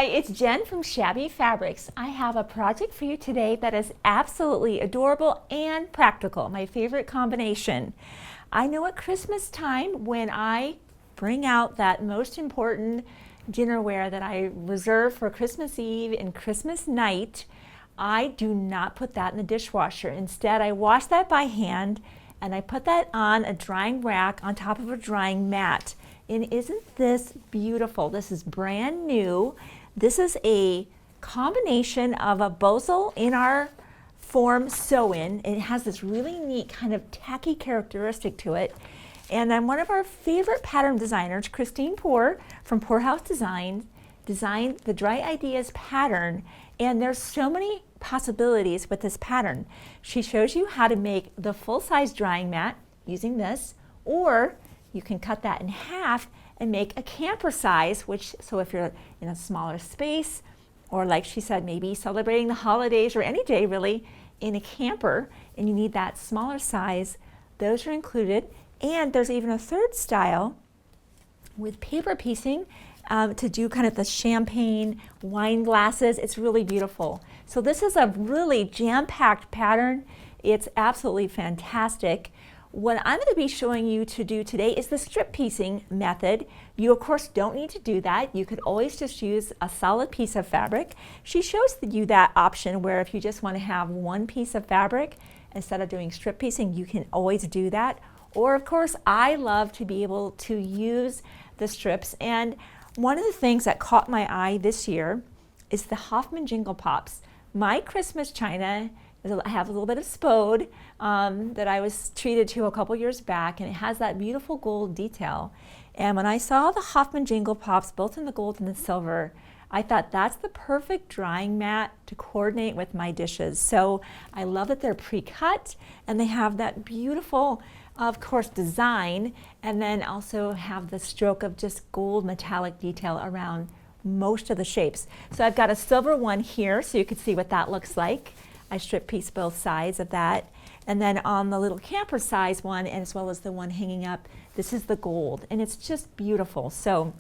Hi, it's Jen from Shabby Fabrics. I have a project for you today that is absolutely adorable and practical, my favorite combination. I know at Christmas time when I bring out that most important dinnerware that I reserve for Christmas Eve and Christmas night, I do not put that in the dishwasher. Instead, I wash that by hand and I put that on a drying rack on top of a drying mat. And isn't this beautiful? This is brand new. This is a combination of a Bosal IN-R-FORM Sew-In. It has this really neat kind of tacky characteristic to it. And then one of our favorite pattern designers, Christine Poor from Poorhouse Design, designed the Dry Ideas pattern. And there's so many possibilities with this pattern. She shows you how to make the full-size drying mat using this, or you can cut that in half and make a camper size, so if you're in a smaller space, or like she said, maybe celebrating the holidays or any day really in a camper, and you need that smaller size, those are included. And there's even a third style with paper piecing to do kind of the champagne wine glasses. It's really beautiful. So this is a really jam-packed pattern. It's absolutely fantastic. What I'm going to be showing you to do today is the strip piecing method. You of course don't need to do that. You could always just use a solid piece of fabric. She shows you that option where if you just want to have one piece of fabric instead of doing strip piecing, you can always do that. Or of course, I love to be able to use the strips. And one of the things that caught my eye this year is the Hoffman Jingle Pops. My Christmas china, I have a little bit of spode that I was treated to a couple years back, and it has that beautiful gold detail. And when I saw the Hoffman Jingle Pops, both in the gold and the silver, I thought that's the perfect drying mat to coordinate with my dishes. So I love that they're pre-cut and they have that beautiful, of course, design, and then also have the stroke of just gold metallic detail around most of the shapes. So I've got a silver one here so you can see what that looks like. I strip piece both sides of that. And then on the little camper size one, and as well as the one hanging up, this is the gold. And it's just beautiful. So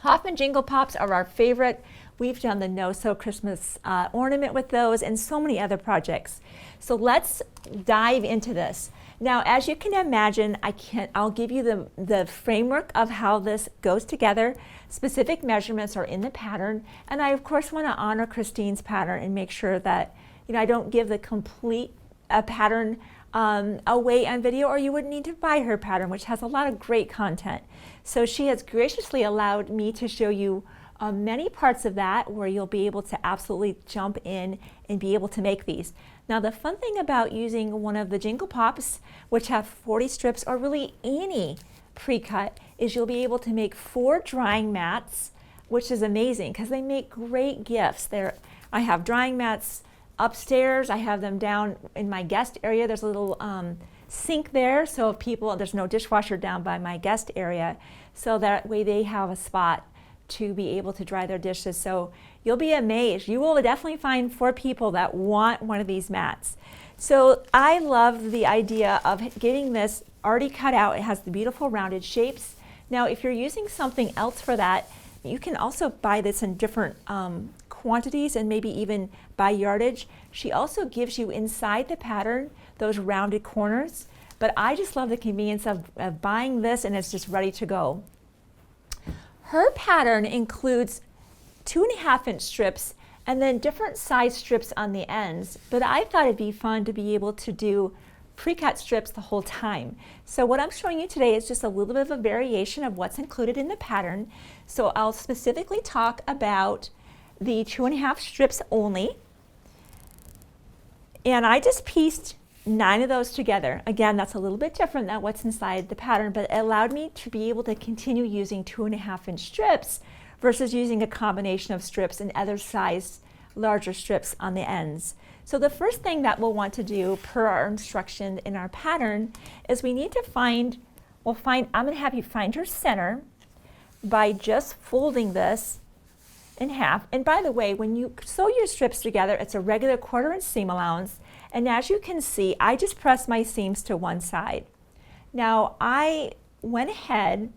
Hoffman Jingle Pops are our favorite. We've done the No-Sew Christmas ornament with those and so many other projects. So let's dive into this. Now, as you can imagine, I'll give you the framework of how this goes together. Specific measurements are in the pattern. And I, of course, want to honor Christine's pattern and make sure that I don't give the complete pattern away on video, or you wouldn't need to buy her pattern, which has a lot of great content. So she has graciously allowed me to show you many parts of that where you'll be able to absolutely jump in and be able to make these. Now, the fun thing about using one of the Jingle Pops, which have 40 strips, or really any pre-cut, is you'll be able to make 4 drying mats, which is amazing because they make great gifts. I have drying mats upstairs. I have them down in my guest area. There's a little sink there, so if there's no dishwasher down by my guest area, so that way they have a spot to be able to dry their dishes. So you'll be amazed. You will definitely find 4 people that want one of these mats. So I love the idea of getting this already cut out. It has the beautiful rounded shapes. Now, if you're using something else for that, you can also buy this in different quantities and maybe even by yardage. She also gives you inside the pattern those rounded corners, but I just love the convenience of buying this and it's just ready to go. Her pattern includes 2.5-inch strips and then different size strips on the ends, but I thought it'd be fun to be able to do pre-cut strips the whole time. So what I'm showing you today is just a little bit of a variation of what's included in the pattern. So I'll specifically talk about the 2.5 strips only. And I just pieced 9 of those together. Again, that's a little bit different than what's inside the pattern, but it allowed me to be able to continue using 2.5-inch strips versus using a combination of strips and other size larger strips on the ends. So the first thing that we'll want to do per our instruction in our pattern is we need to I'm going to have you find your center by just folding this in half. And by the way, when you sew your strips together, it's a regular 1/4-inch seam allowance. And as you can see, I just press my seams to one side. Now I went ahead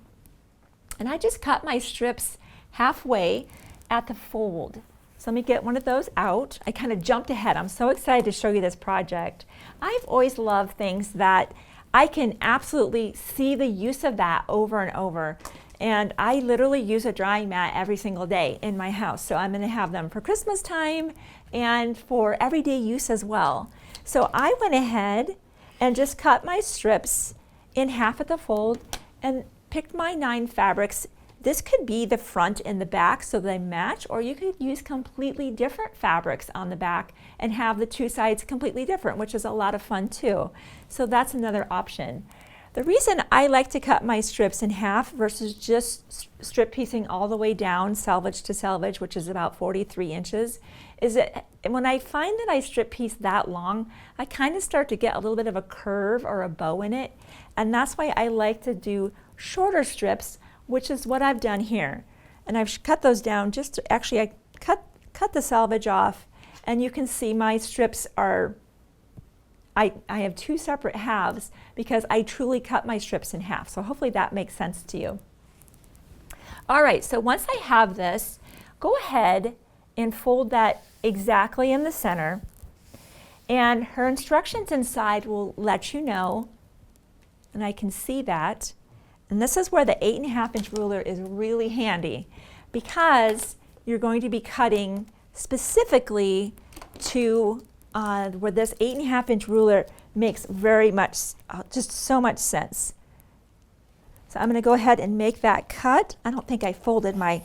and I just cut my strips halfway at the fold. So let me get one of those out. I kind of jumped ahead. I'm so excited to show you this project. I've always loved things that I can absolutely see the use of that over and over. And I literally use a drying mat every single day in my house. So I'm going to have them for Christmas time and for everyday use as well. So I went ahead and just cut my strips in half at the fold and picked my 9 fabrics. This could be the front and the back so they match, or you could use completely different fabrics on the back and have the 2 sides completely different, which is a lot of fun too. So that's another option. The reason I like to cut my strips in half versus just strip piecing all the way down, selvage to selvage, which is about 43 inches, is that when I find that I strip piece that long, I kind of start to get a little bit of a curve or a bow in it. And that's why I like to do shorter strips, which is what I've done here. And I've cut those down just to, actually I cut the selvage off, and you can see my strips are, I have 2 separate halves because I truly cut my strips in half. So hopefully that makes sense to you. All right, so once I have this, go ahead and fold that exactly in the center. And her instructions inside will let you know, and I can see that. And this is where the 8.5-inch ruler is really handy because you're going to be cutting specifically to where this 8.5-inch ruler makes very much, just so much sense. So I'm going to go ahead and make that cut. I don't think I folded my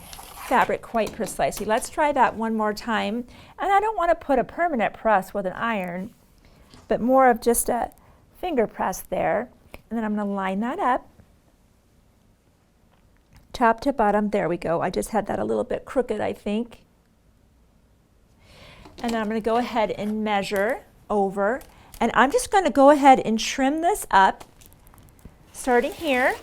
fabric quite precisely. Let's try that one more time. And I don't want to put a permanent press with an iron, but more of just a finger press there. And then I'm going to line that up. Top to bottom, there we go. I just had that a little bit crooked, I think. And then I'm going to go ahead and measure over. And I'm just going to go ahead and trim this up, starting here.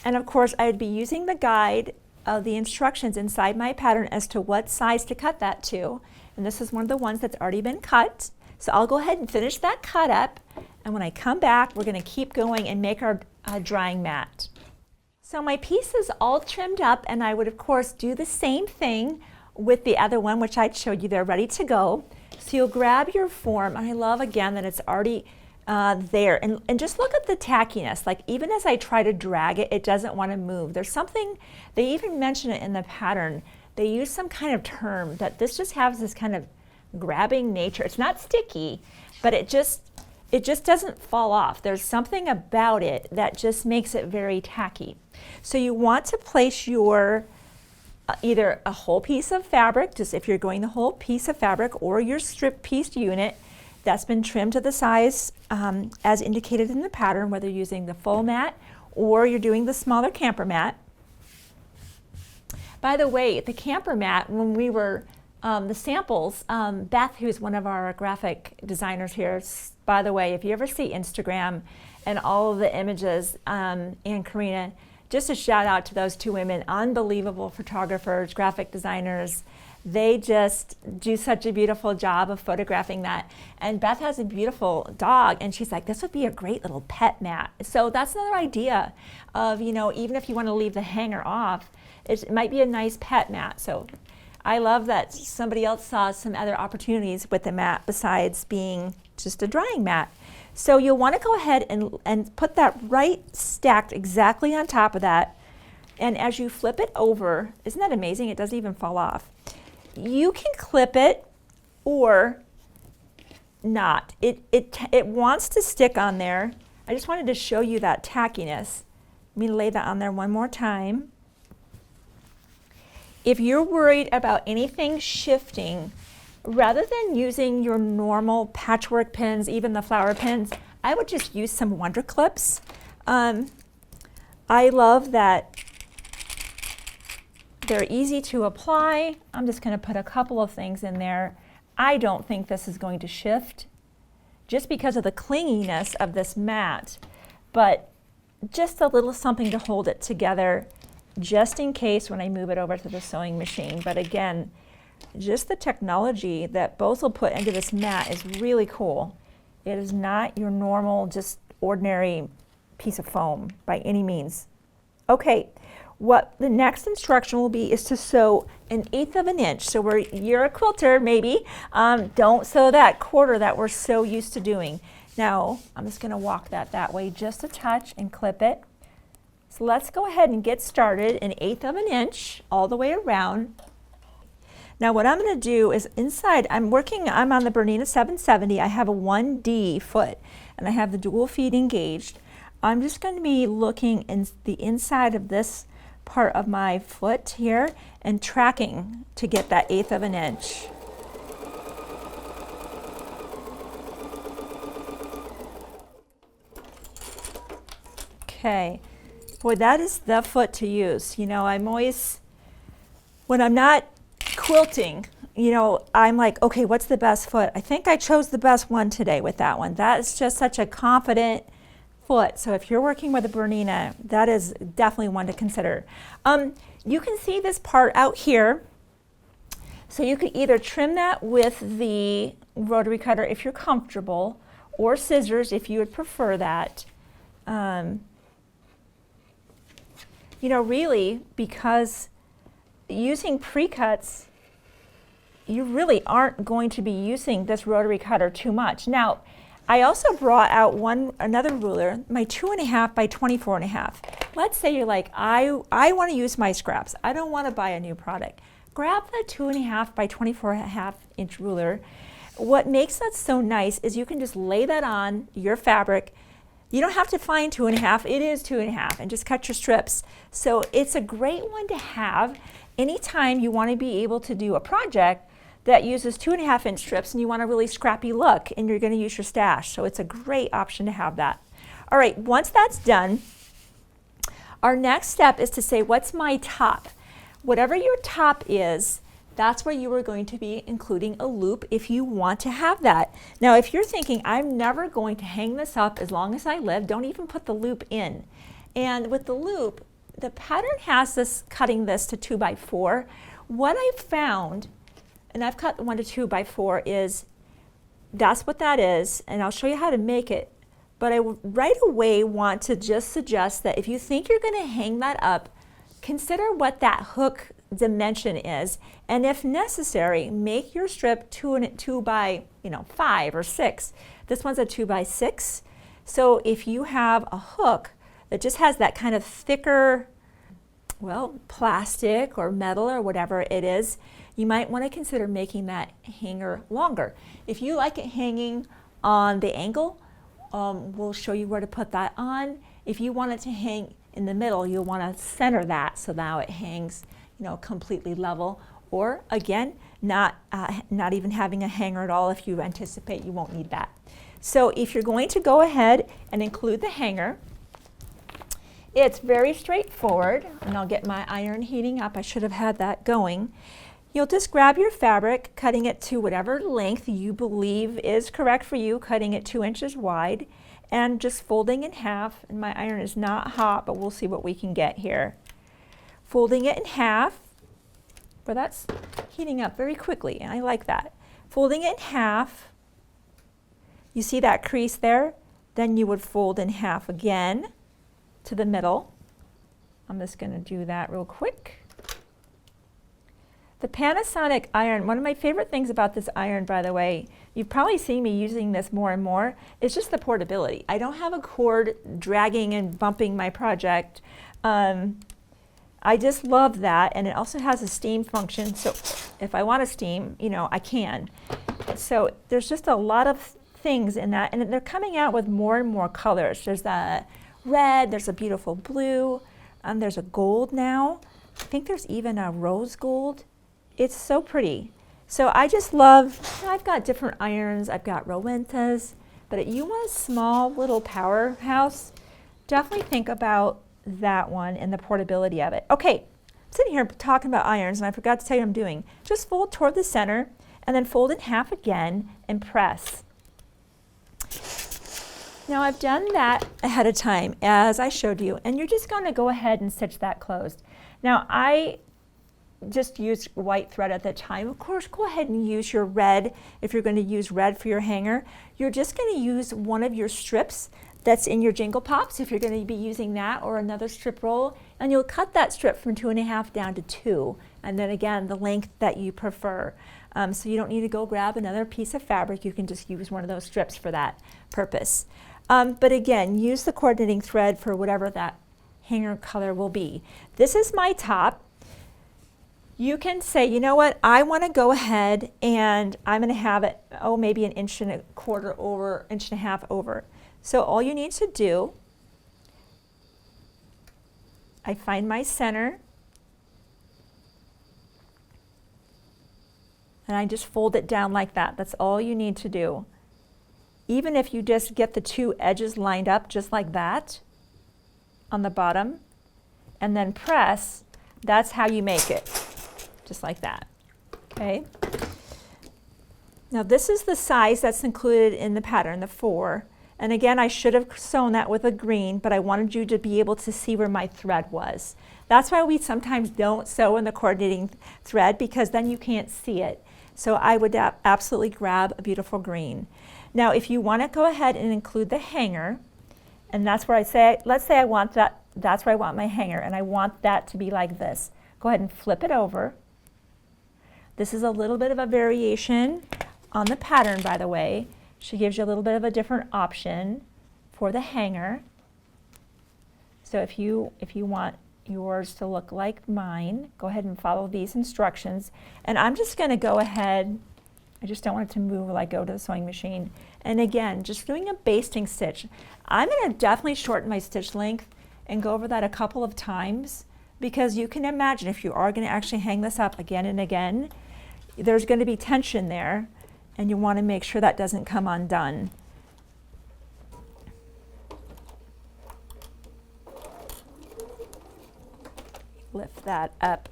And of course, I'd be using the guide of the instructions inside my pattern as to what size to cut that to. And this is one of the ones that's already been cut. So I'll go ahead and finish that cut up. And when I come back, we're going to keep going and make our drying mat. So my piece is all trimmed up, and I would of course do the same thing with the other one, which I showed you. They're ready to go. So you'll grab your form, and I love again that it's already there. And just look at the tackiness. Like even as I try to drag it, it doesn't want to move. There's something, they even mention it in the pattern. They use some kind of term that this just has this kind of grabbing nature. It's not sticky, but it just doesn't fall off. There's something about it that just makes it very tacky. So you want to place your either a whole piece of fabric, just if you're going the whole piece of fabric, or your strip piece unit that's been trimmed to the size as indicated in the pattern, whether you're using the full mat or you're doing the smaller camper mat. By the way, the camper mat, when we were the samples, Beth, who's one of our graphic designers here, by the way, if you ever see Instagram and all of the images, and Karina, just a shout out to those 2 women, unbelievable photographers, graphic designers. They just do such a beautiful job of photographing that. And Beth has a beautiful dog, and she's like, this would be a great little pet mat. So that's another idea of, you know, even if you want to leave the hanger off, it might be a nice pet mat. So I love that somebody else saw some other opportunities with the mat besides being just a drying mat. So you'll want to go ahead and put that right stacked exactly on top of that. And as you flip it over, isn't that amazing? It doesn't even fall off. You can clip it or not. It wants to stick on there. I just wanted to show you that tackiness. Let me lay that on there one more time. If you're worried about anything shifting, rather than using your normal patchwork pins, even the flower pins, I would just use some Wonder Clips. I love that they're easy to apply. I'm just going to put a couple of things in there. I don't think this is going to shift just because of the clinginess of this mat, but just a little something to hold it together just in case when I move it over to the sewing machine. But again, just the technology that Bosal put into this mat is really cool. It is not your normal, just ordinary piece of foam by any means. Okay, What the next instruction will be is to sew 1/8 of an inch. So you're a quilter, maybe. Don't sew that quarter that we're so used to doing. Now, I'm just going to walk that way just a touch and clip it. So let's go ahead and get started 1/8 of an inch all the way around. Now what I'm going to do is inside, I'm on the BERNINA 770. I have a 1D foot and I have the dual feet engaged. I'm just going to be looking in the inside of this part of my foot here and tracking to get that 1/8 of an inch. Okay, boy, that is the foot to use. You know, I'm always, when I'm not quilting, you know, I'm like, okay, what's the best foot? I think I chose the best one today with that one. That is just such a confident foot. So if you're working with a BERNINA, that is definitely one to consider. You can see this part out here. So you could either trim that with the rotary cutter if you're comfortable, or scissors if you would prefer that. You know, really, because using pre-cuts, you really aren't going to be using this rotary cutter too much. Now, I also brought out another ruler, my 2.5 by 24.5. Let's say you're like, I want to use my scraps. I don't want to buy a new product. Grab the 2.5 by 24.5 inch ruler. What makes that so nice is you can just lay that on your fabric. You don't have to find 2.5, it is 2.5, and just cut your strips. So it's a great one to have anytime you want to be able to do a project that uses 2.5 inch strips and you want a really scrappy look and you're going to use your stash. So it's a great option to have that. All right, once that's done, our next step is to say, what's my top? Whatever your top is, that's where you are going to be including a loop if you want to have that. Now, if you're thinking, I'm never going to hang this up as long as I live, don't even put the loop in. And with the loop, the pattern has this, cutting this to 2 by 4. What I've found, and I've cut 1 to 2 by 4, is that's what that is, and I'll show you how to make it. But I right away want to just suggest that if you think you're going to hang that up, consider what that hook dimension is, and if necessary, make your strip 2 by 5 or 6. This one's a 2 by 6. So if you have a hook that just has that kind of thicker, well, plastic or metal or whatever it is, you might want to consider making that hanger longer. If you like it hanging on the angle, we'll show you where to put that on. If you want it to hang in the middle, you'll want to center that so now it hangs, completely level. Or again, not even having a hanger at all if you anticipate you won't need that. So if you're going to go ahead and include the hanger, it's very straightforward, and I'll get my iron heating up. I should have had that going. You'll just grab your fabric, cutting it to whatever length you believe is correct for you, cutting it 2 inches wide, and just folding in half. And my iron is not hot, but we'll see what we can get here. Folding it in half, but that's heating up very quickly, and I like that. Folding it in half, you see that crease there? Then you would fold in half again to the middle. I'm just going to do that real quick. The Panasonic iron, one of my favorite things about this iron, by the way, you've probably seen me using this more and more, is just the portability. I don't have a cord dragging and bumping my project. I just love that, and it also has a steam function, so if I want to steam, I can. So there's just a lot of things in that, and they're coming out with more and more colors. There's a red, there's a beautiful blue, there's a gold now. I think there's even a rose gold. It's so pretty. So I just love, I've got different irons, I've got Rowentas, but if you want a small little powerhouse, definitely think about that one and the portability of it. Okay, I'm sitting here talking about irons and I forgot to tell you what I'm doing. Just fold toward the center and then fold in half again and press. Now I've done that ahead of time as I showed you, and you're just going to go ahead and stitch that closed. Now I just used white thread at the time. Of course, go ahead and use your red if you're going to use red for your hanger. You're just going to use one of your strips that's in your Jingle Pops, if you're going to be using that, or another strip roll, and you'll cut that strip from 2.5 down to 2, and then again the length that you prefer. So you don't need to go grab another piece of fabric, you can just use one of those strips for that purpose. But again, use the coordinating thread for whatever that hanger color will be. This is my top. You can say, you know what, I want to go ahead and I'm going to have it, maybe 1.25 inches over, 1.5 inches over. So all you need to do, I find my center, and I just fold it down like that. That's all you need to do. Even if you just get the 2 edges lined up just like that on the bottom, and then press, that's how you make it. Just like that, okay? Now this is the size that's included in the pattern, the 4. And again, I should have sewn that with a green, but I wanted you to be able to see where my thread was. That's why we sometimes don't sew in the coordinating thread, because then you can't see it. So I would absolutely grab a beautiful green. Now if you want to go ahead and include the hanger, and that's where I say, let's say I want that, that's where I want my hanger, and I want that to be like this. Go ahead and flip it over. This is a little bit of a variation on the pattern, by the way. She gives you a little bit of a different option for the hanger. So if you want yours to look like mine, go ahead and follow these instructions. And I'm just going to go ahead, I just don't want it to move while I go to the sewing machine. And again, just doing a basting stitch. I'm going to definitely shorten my stitch length and go over that a couple of times, because you can imagine if you are going to actually hang this up again and again, there's going to be tension there, and you want to make sure that doesn't come undone. Lift that up.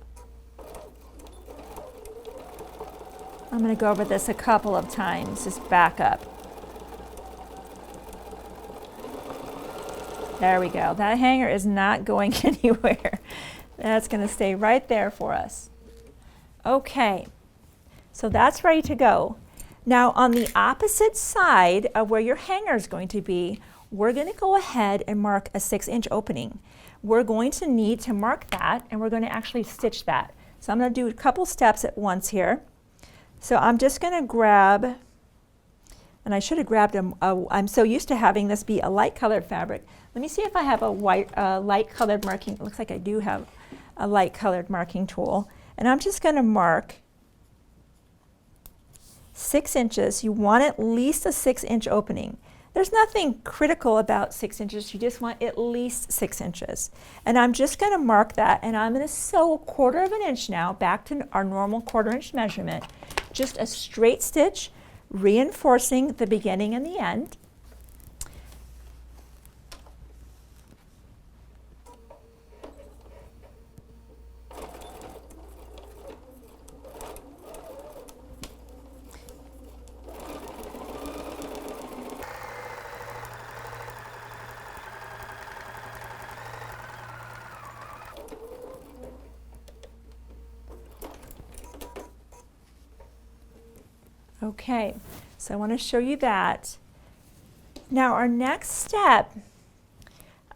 I'm going to go over this a couple of times, just back up. There we go. That hanger is not going anywhere. That's going to stay right there for us. Okay, so that's ready to go. Now on the opposite side of where your hanger is going to be, we're going to go ahead and mark a 6-inch opening. We're going to need to mark that, and we're going to actually stitch that. So I'm going to do a couple steps at once here. So I'm just going to grab, and I should have grabbed I'm so used to having this be a light colored fabric. Let me see if I have a light colored marking. It looks like I do have a light colored marking tool. And I'm just going to mark 6 inches. You want at least a 6-inch opening. There's nothing critical about 6 inches. You just want at least 6 inches. And I'm just going to mark that, and I'm going to sew 1/4 inch now back to our normal 1/4 inch measurement. Just a straight stitch, reinforcing the beginning and the end. Okay, so I want to show you that. Now our next step,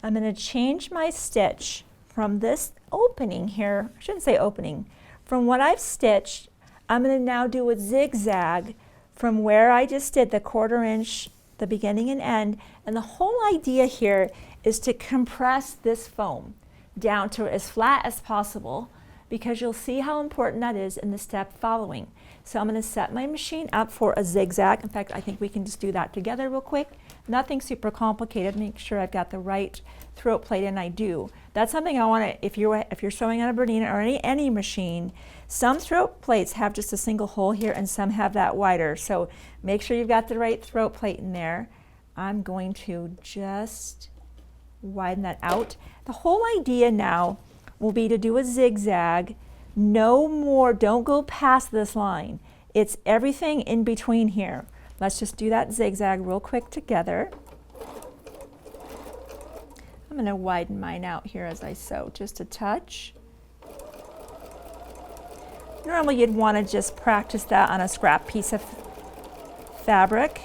I'm going to change my stitch from this opening here, I shouldn't say opening, from what I've stitched, I'm going to now do a zigzag from where I just did the 1/4 inch, the beginning and end, and the whole idea here is to compress this foam down to as flat as possible, because you'll see how important that is in the step following. So I'm going to set my machine up for a zigzag. In fact, I think we can just do that together real quick. Nothing super complicated. Make sure I've got the right throat plate, and I do. That's something I want to, if you're sewing on a BERNINA or any machine, some throat plates have just a single hole here and some have that wider. So make sure you've got the right throat plate in there. I'm going to just widen that out. The whole idea now will be to do a zigzag. No more, don't go past this line. It's everything in between here. Let's just do that zigzag real quick together. I'm going to widen mine out here as I sew, just a touch. Normally you'd want to just practice that on a scrap piece of fabric.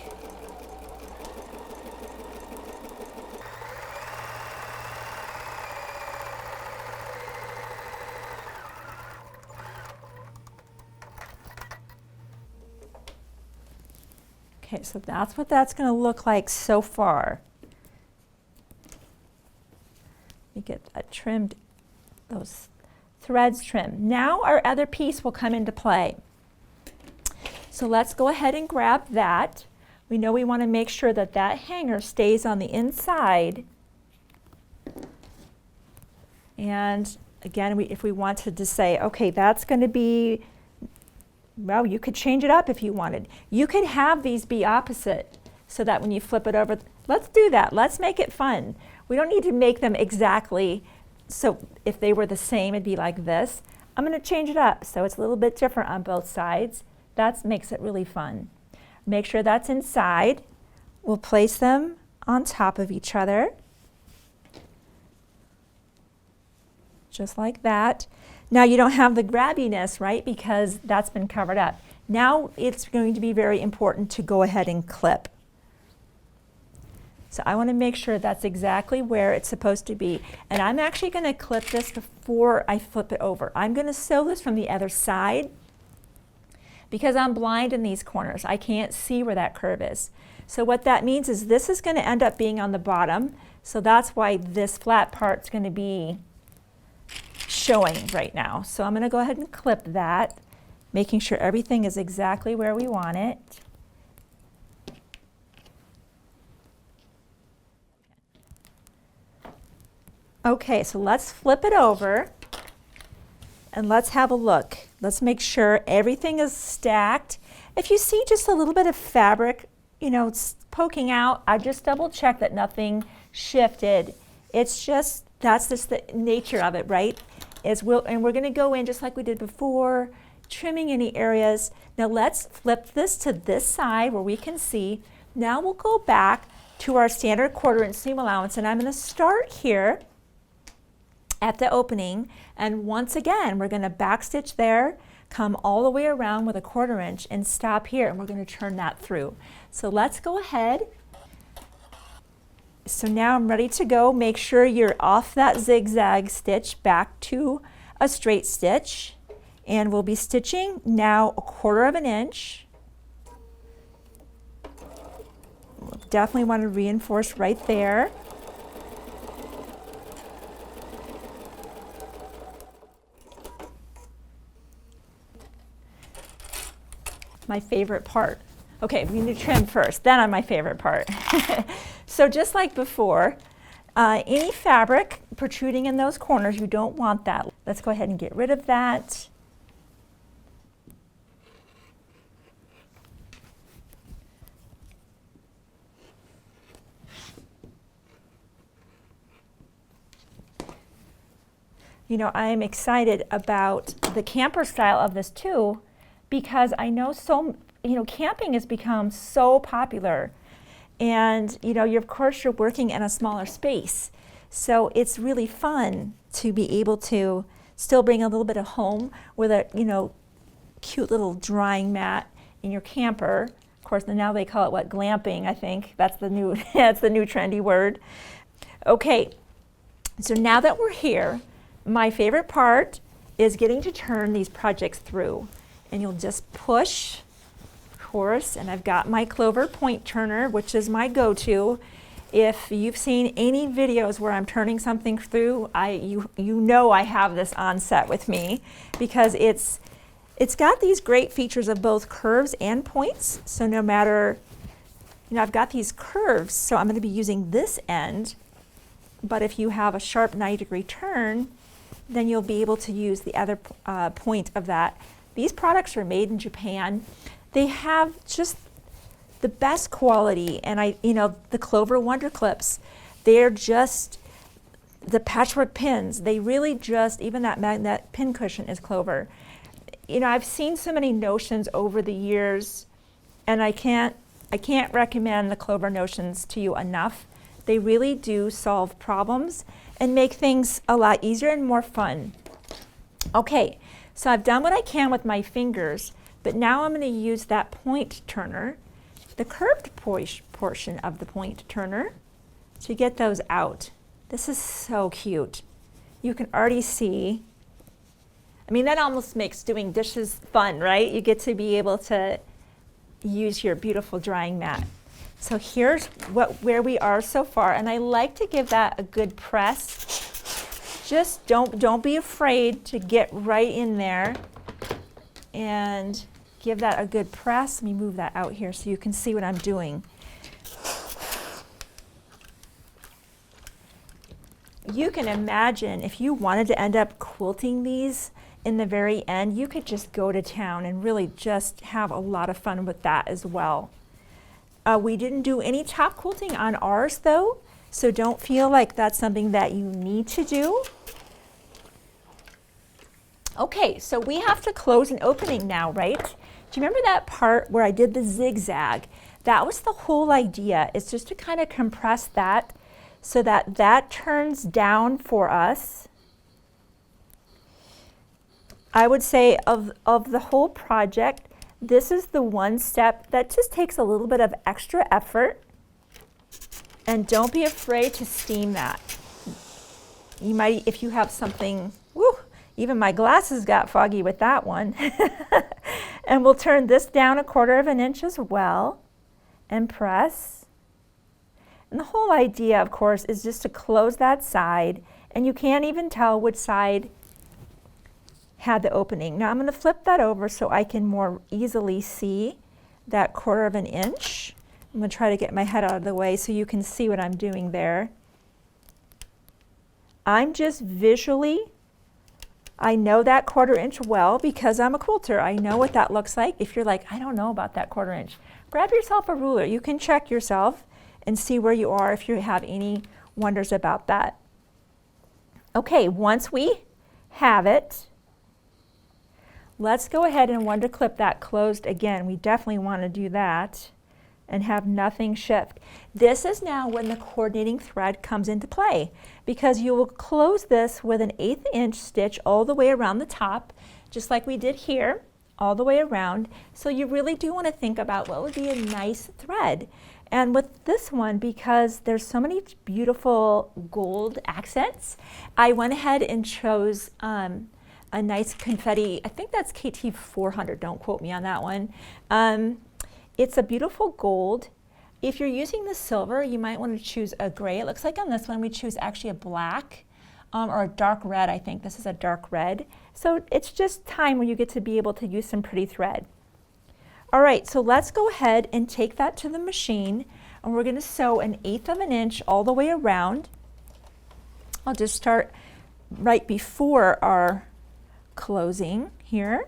Okay, so that's what that's going to look like so far. We get that trimmed, those threads trimmed. Now our other piece will come into play. So let's go ahead and grab that. We know we want to make sure that that hanger stays on the inside. And again, if we wanted to say, okay, that's going to be, well, you could change it up if you wanted. You could have these be opposite so that when you flip it over, let's do that. Let's make it fun. We don't need to make them exactly, so if they were the same, it'd be like this. I'm going to change it up so it's a little bit different on both sides. That makes it really fun. Make sure that's inside. We'll place them on top of each other. Just like that. Now you don't have the grabbiness, right? Because that's been covered up. Now it's going to be very important to go ahead and clip. So I want to make sure that's exactly where it's supposed to be. And I'm actually going to clip this before I flip it over. I'm going to sew this from the other side because I'm blind in these corners. I can't see where that curve is. So what that means is this is going to end up being on the bottom. So that's why this flat part's going to be showing right now. So I'm going to go ahead and clip that, making sure everything is exactly where we want it. Okay, so let's flip it over and let's have a look. Let's make sure everything is stacked. If you see just a little bit of fabric, you know, it's poking out, I just double check that nothing shifted. It's just, that's just the nature of it, right? And we're going to go in just like we did before, trimming any areas. Now let's flip this to this side where we can see. Now we'll go back to our standard 1/4" seam allowance, and I'm going to start here at the opening, and once again we're going to backstitch there, come all the way around with a 1/4" and stop here, and we're going to turn that through. So let's go ahead. So now I'm ready to go. Make sure you're off that zigzag stitch back to a straight stitch, and we'll be stitching now a 1/4 inch. We'll definitely want to reinforce right there. My favorite part. Okay, we need to trim first, then on my favorite part. So just like before, any fabric protruding in those corners, you don't want that. Let's go ahead and get rid of that. You know, I am excited about the camper style of this too, because I know camping has become so popular, and of course you're working in a smaller space, so it's really fun to be able to still bring a little bit of home with a cute little drying mat in your camper. Of course, now they call it what, glamping, I think. That's the new that's the new trendy word. Okay, so now that we're here, my favorite part is getting to turn these projects through. And you'll just push, of course, and I've got my clover point turner, which is my go-to. If you've seen any videos where I'm turning something through, you know I have this on set with me, because it's got these great features of both curves and points. So no matter, I've got these curves, so I'm going to be using this end, but if you have a sharp 90-degree turn, then you'll be able to use the other point of that. These products are made in Japan. They have just the best quality, and the Clover Wonder Clips, they're just the patchwork pins. They really just, even that magnet pin cushion is Clover. I've seen so many notions over the years, and I can't recommend the Clover notions to you enough. They really do solve problems and make things a lot easier and more fun. Okay. So I've done what I can with my fingers, but now I'm going to use that point turner, the curved portion of the point turner, to get those out. This is so cute. You can already see, that almost makes doing dishes fun, right? You get to be able to, use your beautiful drying mat. So here's where we are so far, and I like to give that a good press. Just don't be afraid to get right in there and give that a good press. Let me move that out here so you can see what I'm doing. You can imagine if you wanted to end up quilting these in the very end, you could just go to town and really just have a lot of fun with that as well. We didn't do any top quilting on ours though, so don't feel like that's something that you need to do. Okay, so we have to close an opening now, right? Do you remember that part where I did the zigzag? That was the whole idea, is just to kind of compress that so that that turns down for us. I would say of the whole project, this is the one step that just takes a little bit of extra effort, and don't be afraid to steam that. You might, if you have something, woo, even my glasses got foggy with that one. And we'll turn this down 1/4 inch as well and press. And the whole idea, of course, is just to close that side, and you can't even tell which side had the opening. Now I'm going to flip that over so I can more easily see that 1/4 inch. I'm going to try to get my head out of the way so you can see what I'm doing there. I'm just visually, I know that 1/4 inch well because I'm a quilter. I know what that looks like. If you're like, I don't know about that 1/4 inch, grab yourself a ruler. You can check yourself and see where you are if you have any wonders about that. Okay, once we have it, let's go ahead and wonder clip that closed again. We definitely want to do that and have nothing shift. This is now when the coordinating thread comes into play, because you will close this with an 1/8 inch stitch all the way around the top, just like we did here, all the way around. So you really do want to think about what would be a nice thread. And with this one, because there's so many beautiful gold accents, I went ahead and chose a nice confetti. I think that's KT 400, don't quote me on that one. It's a beautiful gold. If you're using the silver, you might want to choose a gray. It looks like on this one we choose actually a black or a dark red. I think this is a dark red. So it's just time when you get to be able to use some pretty thread. All right, so let's go ahead and take that to the machine, and we're going to sew an 1/8 inch all the way around. I'll just start right before our closing here.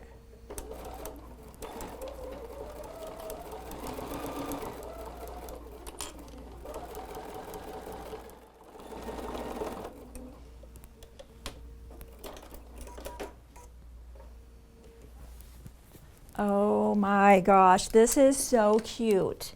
Oh my gosh, this is so cute.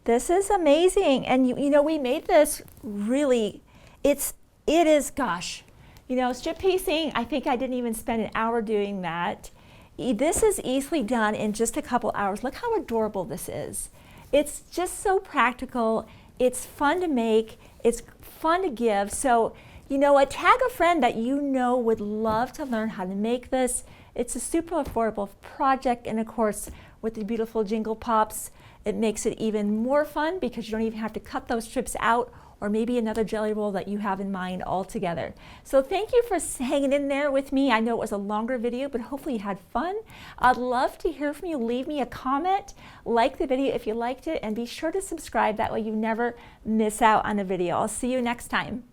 This is amazing. And you know, we made this really, it is, gosh, you know, strip piecing, I think I didn't even spend an hour doing that. This is easily done in just a couple hours. Look how adorable this is. It's just so practical. It's fun to make. It's fun to give. So, you know what, tag a friend that you know would love to learn how to make this. It's a super affordable project, and of course, with the beautiful Jingle Pops, it makes it even more fun because you don't even have to cut those strips out, or maybe another jelly roll that you have in mind altogether. So thank you for hanging in there with me. I know it was a longer video, but hopefully you had fun. I'd love to hear from you. Leave me a comment, like the video if you liked it, and be sure to subscribe. That way you never miss out on a video. I'll see you next time.